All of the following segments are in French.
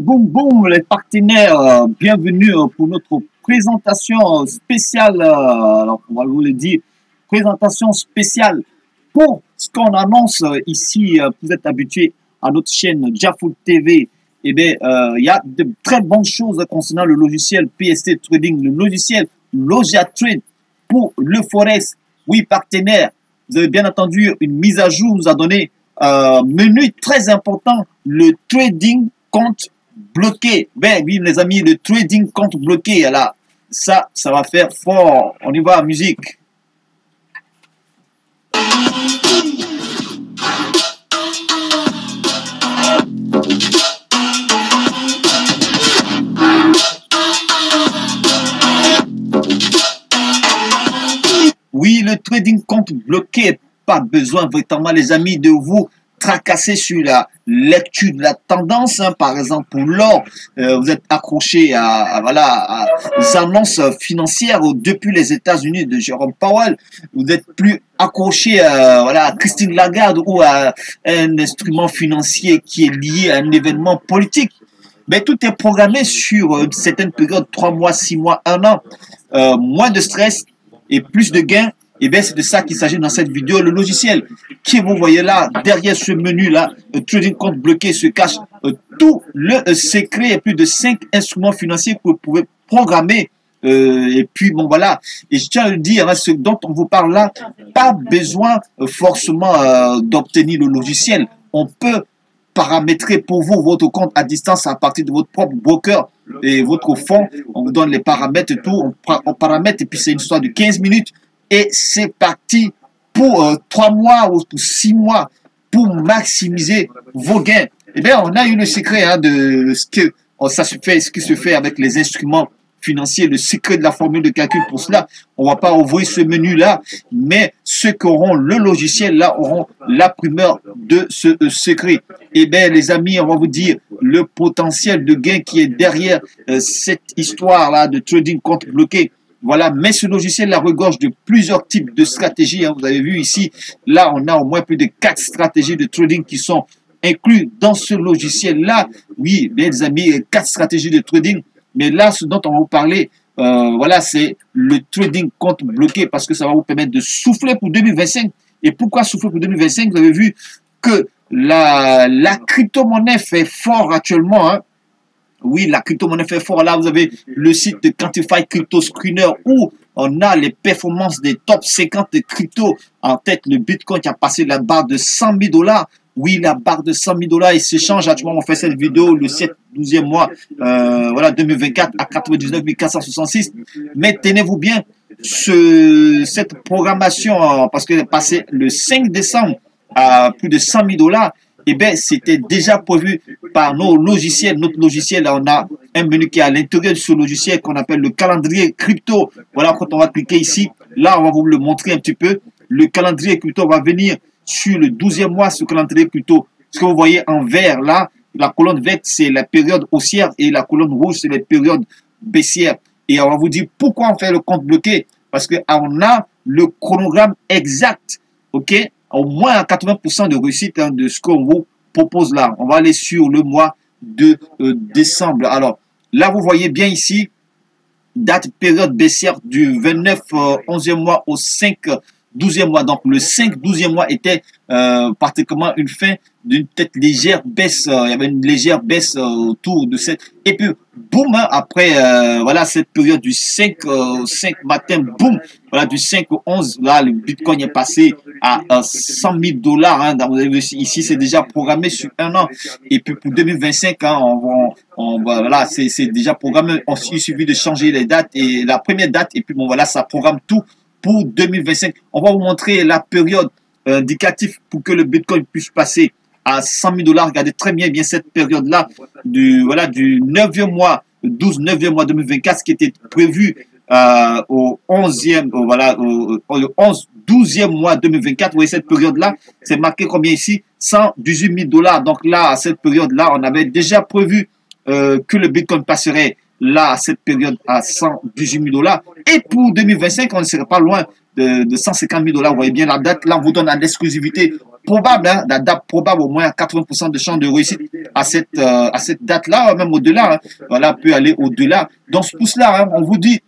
Boum, les partenaires, bienvenue pour notre présentation spéciale. Alors, on va vous le dire, présentation spéciale pour ce qu'on annonce ici. Vous êtes habitués à notre chaîne Jafoot TV. Eh bien, il y a de très bonnes choses concernant le logiciel PST Trading, le logiciel LogiaTrade pour le Forex. Oui, partenaires, vous avez bien entendu une mise à jour, nous a donné menu très important, le trading compte bloqué. Ben oui, les amis, le trading compte bloqué. Là, ça va faire fort. On y va, musique. Oui, le trading compte bloqué. Pas besoin véritablement, les amis, de vous tracasser sur la lecture de la tendance, hein. Par exemple pour l'or, vous êtes accroché à aux annonces financières depuis les États-Unis de Jerome Powell. Vous n'êtes plus accroché à Christine Lagarde ou à un instrument financier qui est lié à un événement politique. Mais tout est programmé sur une certaine période, 3 mois, 6 mois, 1 an. Moins de stress et plus de gains. Et bien, c'est de ça qu'il s'agit dans cette vidéo. Le logiciel que vous voyez là, derrière ce menu-là, Trading Compte Bloqué, se cache tout le secret et plus de 5 instruments financiers que vous pouvez programmer. Et puis, bon, voilà. Et je tiens à le dire, hein, ce dont on vous parle là, pas besoin forcément d'obtenir le logiciel. On peut paramétrer pour vous votre compte à distance à partir de votre propre broker et votre fonds. On vous donne les paramètres et tout. On paramètre et puis c'est une histoire de 15 minutes. Et c'est parti pour 3 mois ou 6 mois pour maximiser vos gains. Eh bien, on a eu le secret hein, de ce qui se fait avec les instruments financiers, le secret de la formule de calcul pour cela. On ne va pas ouvrir ce menu-là, mais ceux qui auront le logiciel là auront la primeur de ce secret. Eh bien, les amis, on va vous dire le potentiel de gain qui est derrière cette histoire-là de trading compte bloqué. Voilà, mais ce logiciel-là regorge de plusieurs types de stratégies. Hein. Vous avez vu ici, là, on a au moins plus de 4 stratégies de trading qui sont incluses dans ce logiciel-là. Oui, bien les amis, 4 stratégies de trading. Mais là, ce dont on va vous parler, voilà, c'est le trading compte bloqué parce que ça va vous permettre de souffler pour 2025. Et pourquoi souffler pour 2025? Vous avez vu que la crypto-monnaie fait fort actuellement, hein. Oui, la crypto-monnaie fait fort. Là, vous avez le site de Quantify Crypto Screener où on a les performances des top 50 de crypto. En tête, le Bitcoin qui a passé la barre de 100 000 $. Oui, la barre de 100 000 $, il s'échange. Actuellement, on fait cette vidéo le 7-12e mois, voilà, 2024 à 99 466. Mais tenez-vous bien, cette programmation, parce qu'elle est passée le 5 décembre à plus de 100 000 $. Eh bien, c'était déjà prévu par nos logiciels. Notre logiciel, là, on a un menu qui est à l'intérieur de ce logiciel qu'on appelle le calendrier crypto. Voilà, quand on va cliquer ici, là, on va vous le montrer un petit peu. Le calendrier crypto va venir sur le 12e mois, ce calendrier crypto. Ce que vous voyez en vert, là, la colonne verte, c'est la période haussière et la colonne rouge, c'est les périodes baissières. Et on va vous dire pourquoi on fait le compte bloqué. Parce qu'on a le chronogramme exact, ok? Au moins à 80% de réussite hein, de ce qu'on vous propose là. On va aller sur le mois de décembre. Alors, là, vous voyez bien ici, date période baissière du 29 11e mois au 5 12e mois. Donc, le 5 12e mois était pratiquement une fin d'une tête légère baisse. Il y avait une légère baisse autour de cette. Et puis, boum, hein, après, voilà, cette période du 5 matin, boum, voilà, du 5 au 11, là, le Bitcoin est passé à 100 000 $. Hein, vous avez vu ici, c'est déjà programmé sur 1 an. Et puis, pour 2025, hein, voilà, c'est déjà programmé. Il suffit de changer les dates et la première date. Et puis, bon, voilà, ça programme tout pour 2025. On va vous montrer la période indicative pour que le Bitcoin puisse passer à 100 000 dollars. Regardez très bien cette période-là du 9e mois, 9e mois 2024, ce qui était prévu au 11e, le 12e mois 2024. Vous voyez cette période-là, c'est marqué combien ici? 118 000 dollars. Donc là, à cette période-là, on avait déjà prévu que le Bitcoin passerait là, à cette période, à 118 000 dollars. Et pour 2025, on ne serait pas loin de 150 000 dollars. Vous voyez bien la date. Là, on vous donne à l'exclusivité probable, hein, la date probable, au moins à 80% de chance de réussite à cette date-là, même au-delà. Hein. Voilà, peut aller au-delà. Donc, pour cela, hein, on vous dit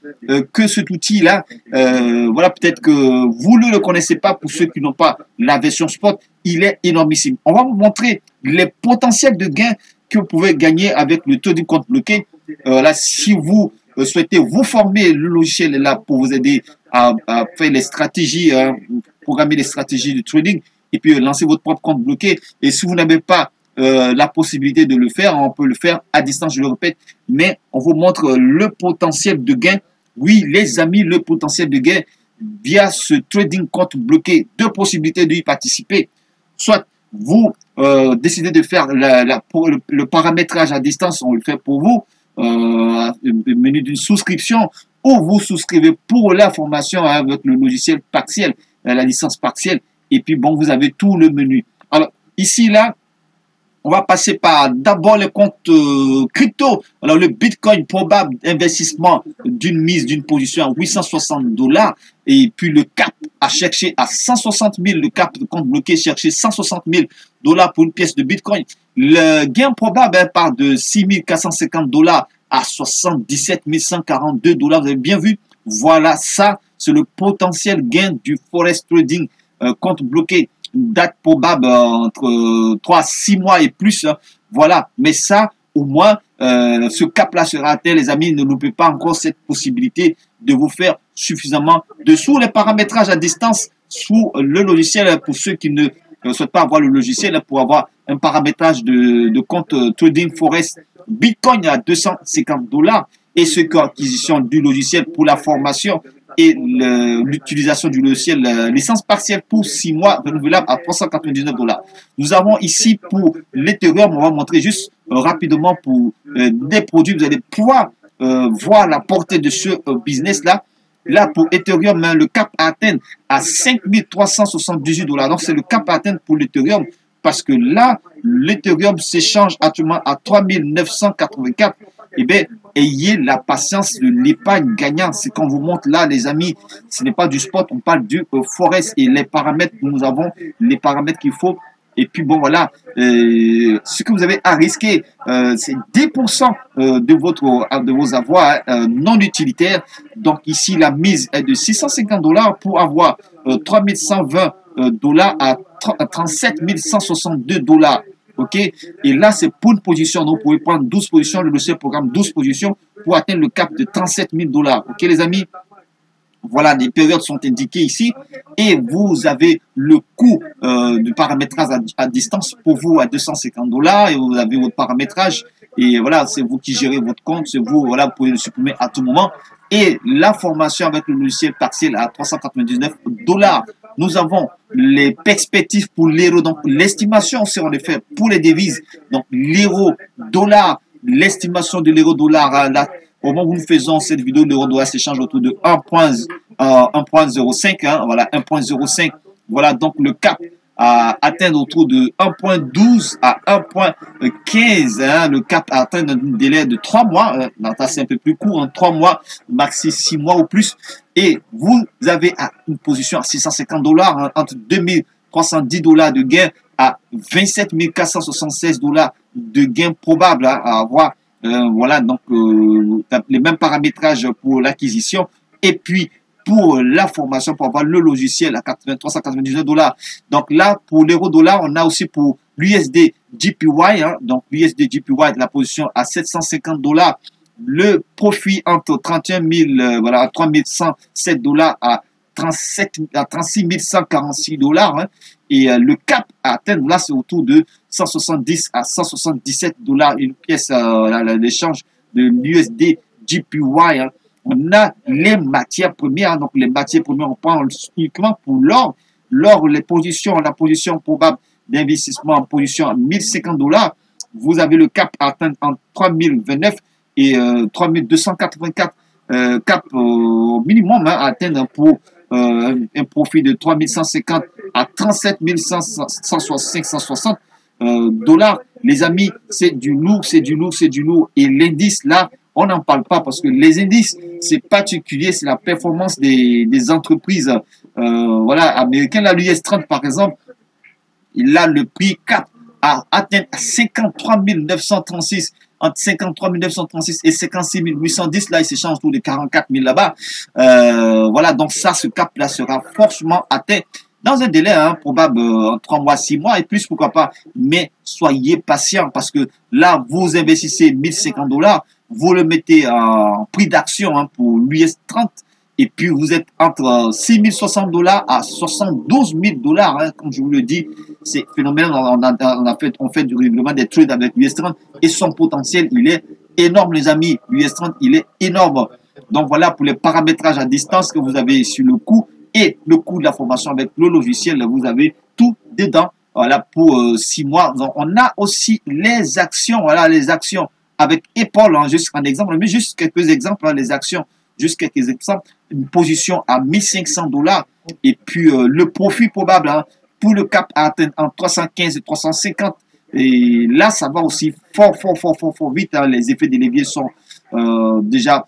que cet outil-là, voilà, peut-être que vous ne le connaissez pas pour ceux qui n'ont pas la version spot, il est énormissime. On va vous montrer les potentiels de gains que vous pouvez gagner avec le taux du compte bloqué. Là, si vous souhaitez vous former, le logiciel est là pour vous aider à faire les stratégies, programmer les stratégies de trading et puis lancer votre propre compte bloqué. Et si vous n'avez pas la possibilité de le faire, on peut le faire à distance, je le répète, mais on vous montre le potentiel de gain. Oui, les amis, le potentiel de gain via ce trading compte bloqué, deux possibilités d'y participer. Soit vous décidez de faire le paramétrage à distance, on le fait pour vous, le menu d'une souscription, ou vous souscrivez pour la formation avec le logiciel partiel, la licence partielle, et puis bon, vous avez tout le menu. Alors ici, là, on va passer par d'abord les comptes crypto. Alors le Bitcoin probable investissement d'une mise d'une position à 860 dollars et puis le cap à chercher à 160 000, le cap de compte bloqué chercher 160 000 dollars pour une pièce de Bitcoin. Le gain probable part de 6 450 dollars à 77 142 dollars. Vous avez bien vu? Voilà, ça, c'est le potentiel gain du Forex Trading compte bloqué. Date probable entre 3 à 6 mois et plus. Hein. Voilà. Mais ça, au moins, ce cap-là sera atteint, les amis. Ne loupez pas encore cette possibilité de vous faire suffisamment de sous les paramétrages à distance sous le logiciel pour ceux qui ne souhaitent pas avoir le logiciel pour avoir un paramétrage de compte Trading Forex Bitcoin à 250 dollars et ce qu'acquisition du logiciel pour la formation et l'utilisation du logiciel licence partielle pour 6 mois renouvelable à 399 dollars. Nous avons ici pour l'Ethereum, on va montrer juste rapidement pour des produits, vous allez pouvoir voir la portée de ce business-là. Là, pour Ethereum, hein, le cap à atteindre à 5 378 dollars. Donc, c'est le cap à atteindre pour l'Ethereum parce que là, l'Ethereum s'échange actuellement à 3 984. Eh bien, ayez la patience de l'épargne gagnante. C'est qu'on vous montre là, les amis, ce n'est pas du spot, on parle du forex et les paramètres, nous avons les paramètres qu'il faut. Et puis bon, voilà, ce que vous avez à risquer, c'est 10% de vos avoirs non utilitaires. Donc ici, la mise est de 650 dollars pour avoir 3 120 dollars à 37 162 dollars. OK? Et là, c'est pour une position. Donc, vous pouvez prendre 12 positions, le dossier programme 12 positions pour atteindre le cap de 37 000 dollars. OK, les amis? Voilà, les périodes sont indiquées ici. Et vous avez le coût du paramétrage à distance pour vous à 250 dollars. Et vous avez votre paramétrage. Et voilà, c'est vous qui gérez votre compte. C'est vous, voilà, vous pouvez le supprimer à tout moment. Et la formation avec le logiciel partiel à 399 dollars. Nous avons les perspectives pour l'euro. Donc, l'estimation, c'est en effet pour les devises. Donc, l'euro-dollar, l'estimation de l'euro-dollar, là, au moment où nous faisons cette vidéo, l'euro-dollar s'échange autour de 1.05. Hein, voilà, 1.05. Voilà, donc le cap à atteindre autour de 1.12 à 1.15. Hein, le cap à atteindre dans un délai de 3 mois. Là, c'est un peu plus court, hein, 3 mois, maxi 6 mois ou plus. Et vous avez une position à 650 dollars, hein, entre 2310 dollars de gain à 27 476 dollars de gain probable hein, à avoir. Voilà, donc les mêmes paramétrages pour l'acquisition. Et puis, pour la formation, pour avoir le logiciel à 399 dollars. Donc là, pour l'euro-dollar, on a aussi pour l'USD JPY. Hein, donc l'USD JPY, la position à 750 dollars. Le profit entre 31 000, voilà, 3107 dollars à 36 146 dollars. Hein, et le cap à atteindre, là, c'est autour de 170 à 177 dollars une pièce, l'échange de l'USD JPY. Hein. on a les matières premières. Donc, les matières premières, on prend uniquement pour l'or. L'or, la position probable d'investissement en position à 1050 $. Vous avez le cap à atteindre en 3029 et 3284 cap au minimum à atteindre pour un profit de 3150 à 37 560 $. Les amis, c'est du lourd, c'est du lourd, c'est du lourd. Et l'indice, là, on n'en parle pas parce que les indices, c'est particulier, c'est la performance des entreprises voilà, américaines. Là, l'US 30, par exemple, il a le prix cap à atteindre 53 936. Entre 53 936 et 56 810, là, il s'échange autour de 44 000 là-bas. Voilà, donc ça, ce cap-là sera forcément atteint dans un délai probable en 3 mois, 6 mois et plus, pourquoi pas. Mais soyez patient parce que là, vous investissez 1050 $, vous le mettez en prix d'action pour l'US 30 et puis vous êtes entre 6 060 $ à 72 000 $, comme je vous le dis. C'est phénoménal. On fait du règlement des trades avec l'US 30 et son potentiel, il est énorme, les amis. L'US 30, il est énorme. Donc voilà pour les paramétrages à distance que vous avez sur le coût et le coût de la formation avec le logiciel. Vous avez tout dedans. Voilà pour 6 mois. Donc, on a aussi les actions. Voilà les actions avec Apple, juste un exemple, mais juste quelques exemples, les actions, juste quelques exemples. Une position à 1500 $ et puis le profit probable pour le cap à atteindre en 315 et 350. Et là, ça va aussi fort vite. Les effets de levier sont déjà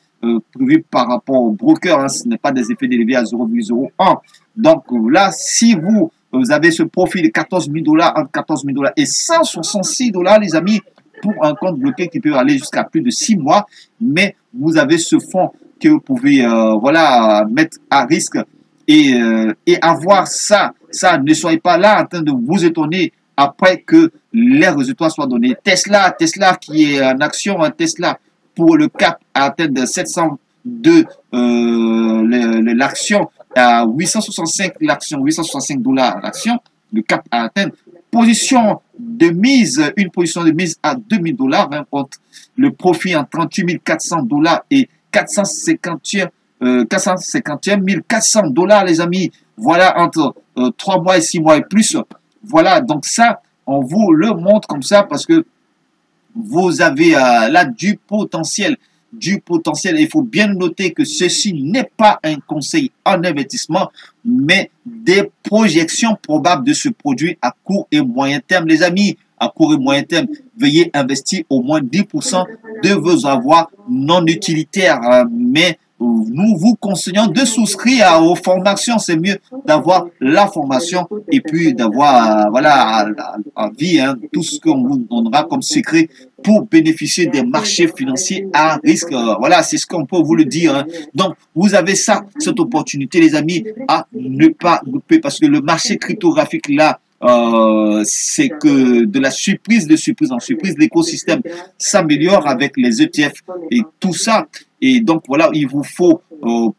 prévus par rapport au broker. Ce n'est pas des effets de levier à 0,01. Donc là, si vous avez ce profil de 14 000 $, entre 14 000 $ et 166 $, les amis, pour un compte bloqué qui peut aller jusqu'à plus de 6 mois, mais vous avez ce fonds que vous pouvez voilà, mettre à risque et avoir ça. Ne soyez pas là en train de vous étonner après que les résultats soient donnés. Tesla qui est en action, Tesla pour le cap à atteindre 702 l'action à 865 l'action, 865 $ l'action, le cap à atteindre. Position de mise, une position de mise à 2000 $, contre le profit en 38 400 $ et 451 400 $, les amis. Voilà, entre 3 mois et 6 mois et plus. Voilà, donc ça, on vous le montre comme ça parce que vous avez là du potentiel. Il faut bien noter que ceci n'est pas un conseil en investissement, mais des projections probables de ce produit à court et moyen terme, les amis. À court et moyen terme, veuillez investir au moins 10% de vos avoirs non utilitaires. Mais nous vous conseillons de souscrire aux formations. C'est mieux d'avoir la formation et puis d'avoir voilà en vie tout ce qu'on vous donnera comme secret pour bénéficier des marchés financiers à risque. Voilà, c'est ce qu'on peut vous le dire. Donc, vous avez ça, cette opportunité, les amis, à ne pas louper parce que le marché cryptographique là, c'est que de la surprise en surprise, l'écosystème s'améliore avec les ETF et tout ça. Et donc voilà, il vous faut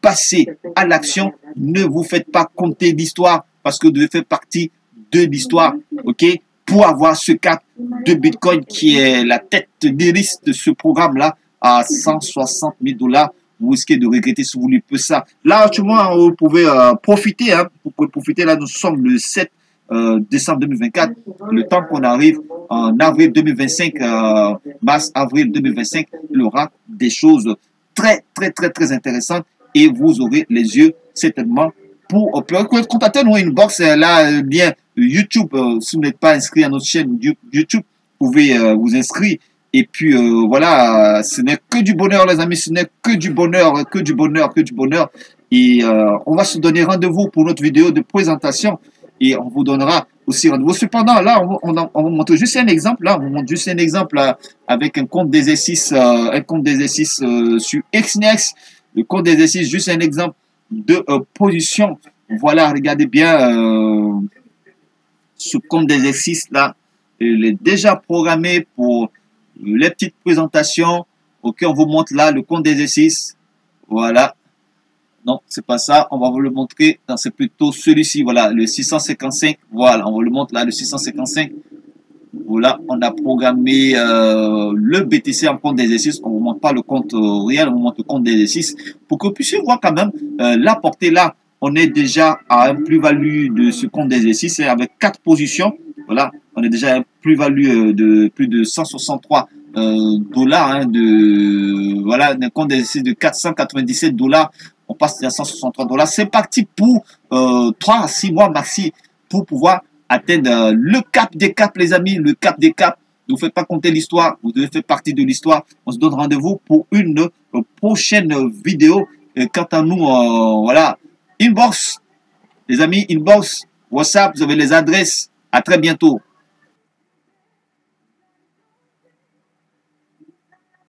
passer à l'action. Ne vous faites pas compter l'histoire parce que vous devez faire partie de l'histoire, ok? Pour avoir ce cap de Bitcoin qui est la tête des risques de ce programme-là à 160 000 $. Vous risquez de regretter si vous ne faites ça. Là, actuellement, vous pouvez profiter. Vous pouvez profiter. Là, nous sommes le 7 décembre 2024, le temps qu'on arrive en avril 2025, mars-avril 2025, il y aura des choses très intéressantes et vous aurez les yeux certainement pour contacter nous inbox là bien YouTube. Si vous n'êtes pas inscrit à notre chaîne YouTube, vous pouvez vous inscrire. Et puis voilà, ce n'est que du bonheur, les amis, ce n'est que du bonheur. Et on va se donner rendez-vous pour notre vidéo de présentation. Et on vous donnera aussi rendez-vous. Cependant, là, on vous montre juste un exemple. Là, on vous montre juste un exemple avec un compte d'exercice, sur Xnex. Le compte d'exercice, juste un exemple de position. Voilà, regardez bien ce compte d'exercice là. Il est déjà programmé pour les petites présentations. Ok, on vous montre là le compte d'exercice. Voilà. Non, c'est pas ça. On va vous le montrer. C'est plutôt celui-ci. Voilà, le 655. Voilà, on vous le montre là, le 655. Voilà, on a programmé le BTC en compte d'exercice. On ne vous montre pas le compte réel, on vous montre le compte d'exercice pour que vous puissiez voir quand même la portée là. On est déjà à un plus-value de ce compte d'exercice avec 4 positions. Voilà, on est déjà à un plus-value de plus de 163 dollars. Hein, voilà, un compte d'exercice de 497 dollars. On passe à 163 dollars. C'est parti pour 3 à 6 mois maxi pour pouvoir atteindre le cap des caps, les amis, le cap des caps. Ne vous faites pas compter l'histoire, vous devez faire partie de l'histoire. On se donne rendez-vous pour une prochaine vidéo. Et quant à nous, voilà, inbox, les amis, inbox, WhatsApp, vous avez les adresses. À très bientôt.